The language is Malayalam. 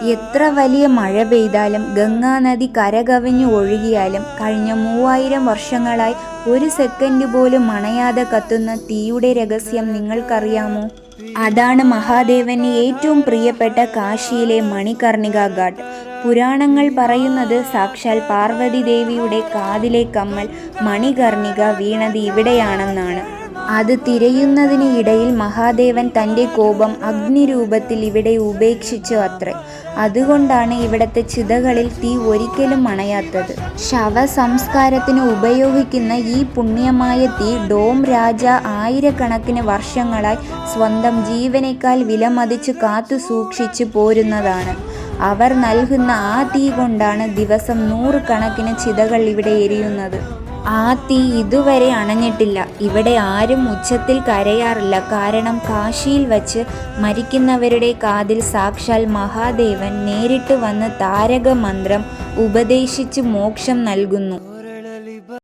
എത്ര വലിയ മഴ പെയ്താലും ഗംഗാനദി കരകവിഞ്ഞു ഒഴുകിയാലും കഴിഞ്ഞ 3000 വർഷങ്ങളായി ഒരു സെക്കൻഡ് പോലും അണയാതെ കത്തുന്ന തീയുടെ രഹസ്യം നിങ്ങൾക്കറിയാമോ? അതാണ് മഹാദേവന് ഏറ്റവും പ്രിയപ്പെട്ട കാശിയിലെ മണികർണിക ഘാട്ട്. പുരാണങ്ങൾ പറയുന്നത് സാക്ഷാൽ പാർവതി ദേവിയുടെ കാതിലെ കമ്മൽ മണികർണിക വീണത് ഇവിടെയാണെന്നാണ്. അത് തിരയുന്നതിന് ഇടയിൽ മഹാദേവൻ തൻ്റെ കോപം അഗ്നിരൂപത്തിൽ ഇവിടെ ഉപേക്ഷിച്ചു അത്രേ. അതുകൊണ്ടാണ് ഇവിടത്തെ ചിതകളിൽ തീ ഒരിക്കലും അണയാത്തത്. ശവസംസ്കാരത്തിന് ഉപയോഗിക്കുന്ന ഈ പുണ്യമായ തീ ഡോം രാജ ആയിരക്കണക്കിന് വർഷങ്ങളായി സ്വന്തം ജീവനേക്കാൾ വിലമതിച്ച് കാത്തു സൂക്ഷിച്ചു പോരുന്നതാണ്. അവർ നൽകുന്ന ആ തീ കൊണ്ടാണ് ദിവസം 100 കണക്കിന് ചിതകൾ ഇവിടെ എരിയുന്നത്. ആ തീ ഇതുവരെ അണഞ്ഞിട്ടില്ല. ഇവിടെ ആരും ഉച്ചത്തിൽ കരയാറില്ല. കാരണം കാശിയിൽ വച്ച് മരിക്കുന്നവരുടെ കാതിൽ സാക്ഷാൽ മഹാദേവൻ നേരിട്ട് വന്ന് താരക മന്ത്രം ഉപദേശിച്ച് മോക്ഷം നൽകുന്നു.